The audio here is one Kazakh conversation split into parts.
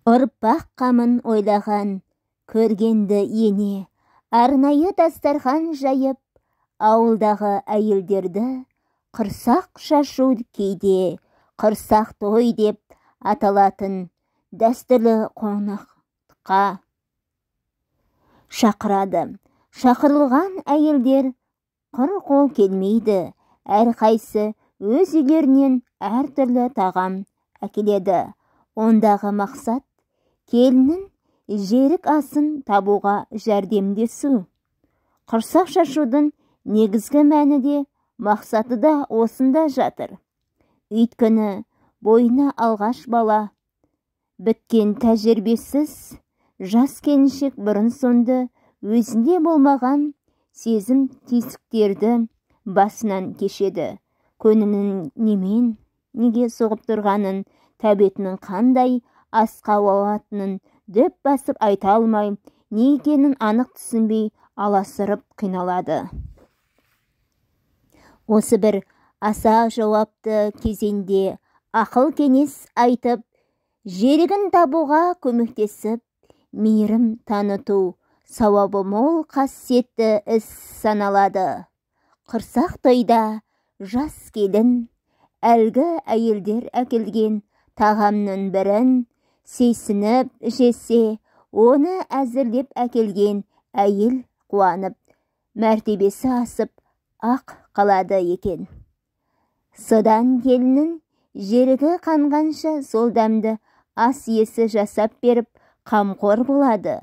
Ұрпақ қамын ойлаған, көргенді ене, арнайы дастархан жайып, ауылдағы әйелдерді қырсақ шашу кейде қырсақ той деп аталатын дәстүрлі қонаққа шақырады. Шақырылған әйелдер құр қол келмейді, әрқайсы өз үйлерінен әртүрлі тағам әкеледі. Ондағы мақсат келіннің жерік асын табуға жәрдемдесу. Құрсақ шашудың негізгі мәні де мақсаты да осында жатыр. Өйткені бойына алғаш бала біткен тәжірибесіз жас келіншек бұрын-соңды өзінде болмаған сезім түйсіктерді басынан кешеді. Көңілінің неге соғып тұрғанын, тәбетінің қандай асқа ауатынын дөп басып айта алмай, не екенін анық түсінбей аласырып қиналады. Осы бір аса жауапты кезеңде ақыл кеңес айтып, жерігін табуға көмектесіп, мейірім таныту сауабы мол қасиетті іс саналады. Құрсақ тойда жас келін әлгі әйелдер әкелген тағамның бірін сейсініп жесе, оны әзірлеп әкелген әйел қуанып, мәртебесі асып ақ қалады екен. Содан келіннің жерігі қанғанша сол дәмді ас иесі жасап беріп қамқор болады.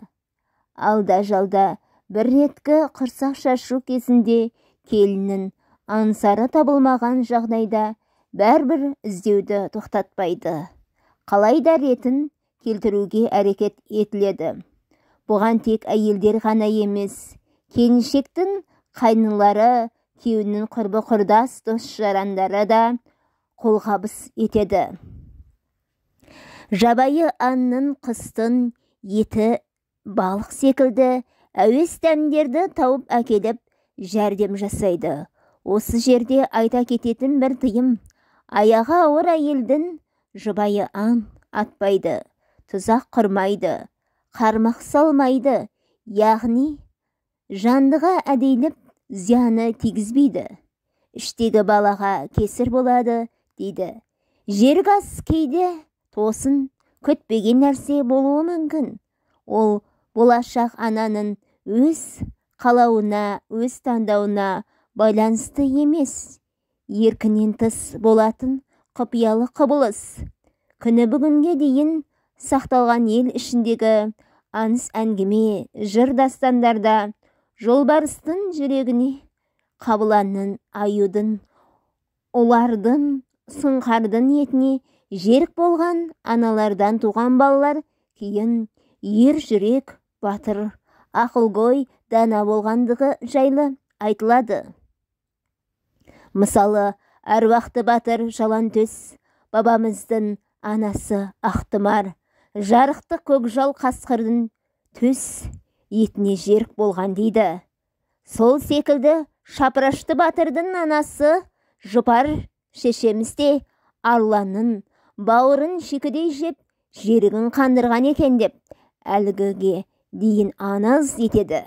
Алда-жалда бір реткі құрсақ шашу кезінде келіннің аңсары табылмаған жағдайда бәрбір іздеуді тоқтатпайды. Қалайда ретін келтіруге әрекет етіледі. Бұған тек әйелдер ғана емес, келіншектің қайнылары, күйеуінің құрбы құрдас дос-жарандары да қолғабыс етеді. Жабайы аңның, құстың еті, балық секілді әуес дәмдерді тауып әкеліп жәрдем жасайды. Осы жерде айта кететін бір тыйым: аяғы ауыр әйелдің жұбайы аң атпайды, тұзақ құрмайды, қармақ салмайды, яғни жандыға әдейіліп зияны тигізбейді. Іштегі балаға кесір болады, дейді. Жерік ас кейде тосын, күтпеген нәрсе болуы мүмкін. Ол болашақ ананың өз қалауына, өз таңдауына байланысты емес, еркінен тыс болатын құпиялы құбылыс. Күні бүгінге дейін сақталған ел ішіндегі аңыз әңгіме, жыр дастандарда жолбарыстың жүрегіне қабыланның, аюдың, ұлардың, сұңқардың етіне жерік болған аналардан туған балалар кейін ер жүрек, батыр, ақылгөй, дана болғандығы жайлы айтылады. Мысалы, әруақты батыр Жалаңтөс бабамыздың анасы Ақтұмар жарықты көкжал қасқырдың төс етіне жерік болған дейді. Сол секілді Шапырашты батырдың анасы Жұпар шешеміз де арланның бауырын шикідей жеп жерігін қандырған екен деп әлгіге дейін аңыз етеді.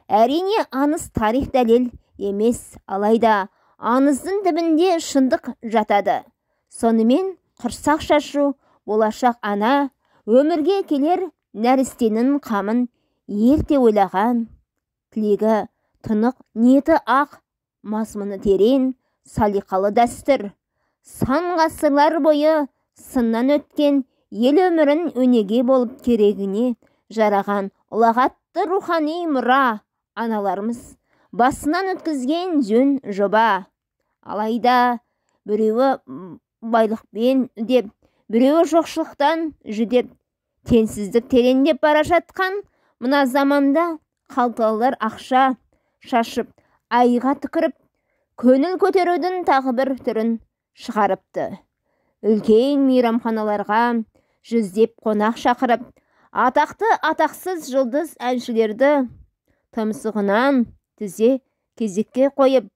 Әрине, аңыз тарих дәлел емес, алайда аңыздың түбінде шындық жатады. Сонымен құрсақ шашу болашақ ана өмірге келер нәрестенің қамын ерте ойлаған, тілегі тұнық, ниеті ақ, мазмұны терең, салиқалы дәстүр. Сан ғасырлар бойы сыннан өткен ел өмірін өнеге болып керегіне жараған ұлағатты рухани мұра аналарымыз басынан өткізген жөн жоба. Алайда біреуі байлықпен деп, біреуі жоқшылықтан жүдеп, теңсіздік тереңдеп бара жатқан мына заманда қалталылар ақша шашып, айға түкіріп, көңіл көтерудің тағы бір түрін шығарыпты. Үлкен мейрамханаларға жүздеп қонақ шақырып, атақты атақсыз жұлдыз әншілерді тұмсығынан тізе кезекке қойып,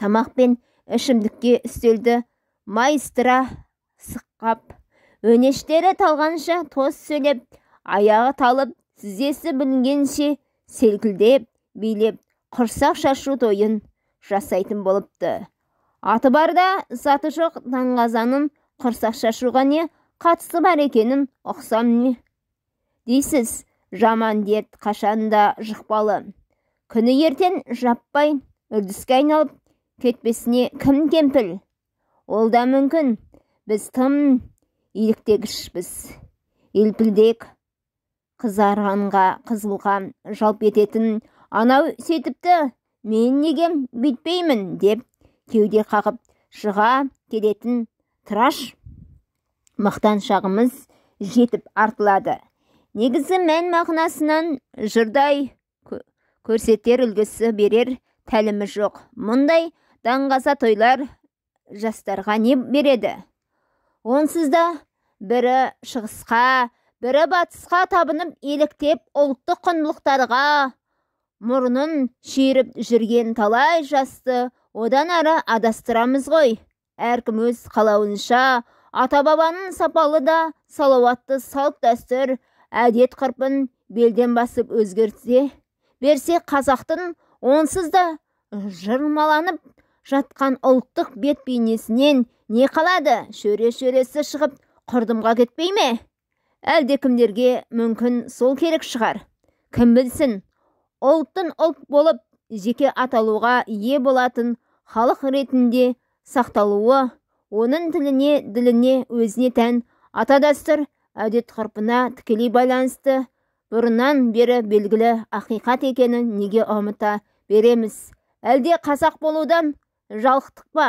тамақ пен ішімдікке үстелді майыстыра сыққап, Өнештері талғанша тоз сөйлеп, аяғы талып, тізесі білінгенше селкілдеп, билеп, құрсақ шашу тойын жасайтын болыпты. Аты барда заты жоқ Даңғазаның құрсақ шашуға не қатысы бар екенін ұқсам не? Дейсіз, жаман дерт қашанда жұқпалы. Күні ертең жаппай үрдіске айналып кетпесіне кім кемпіл? Ол да мүмкін. Біз тым еліктегішпіз. Елпілдек қызарғанға қызылға жалп ететін анау сетіпті мен негем бүйтпеймін деп кеуде қағып шыға келетін тыраш мақтаншағымыз жетіп артылады. Негізі мән мағынасынан жырдай көрсетер үлгісі берер тәлімі жоқ. Мұндай даңғаза тойлар жастарға не береді? Онсыз да бірі шығысқа, бірі батысқа табынып еліктеп ұлттық құндылықтарға мұрнын шүйіріп жүрген талай жасты одан ары адастырамыз ғой. Әркім өз қалауынша ата-бабаның сапалы да салауатты салт дәстүр, әдет ғұрпын белден басып өзгерте берсе, қазақтың онсыз да жырмаланып жатқан ұлттық бет бейнесінен не қалады? Шөре-шөресі шығып құрдымға кетпей ме? Әлде кімдерге мүмкін сол керек шығар. Кім білсін, ұлттың ұлт болып жеке аталуға ие болатын халық ретінде сақталуы, оның тіліне, діліне, өзіне тән ата дәстүр, әдет ғұрпына тікелей байланысты бұрыннан бері белгілі ақиқат екенін неге ұмыта береміз? Әлде қазақ болудан жалықтық па?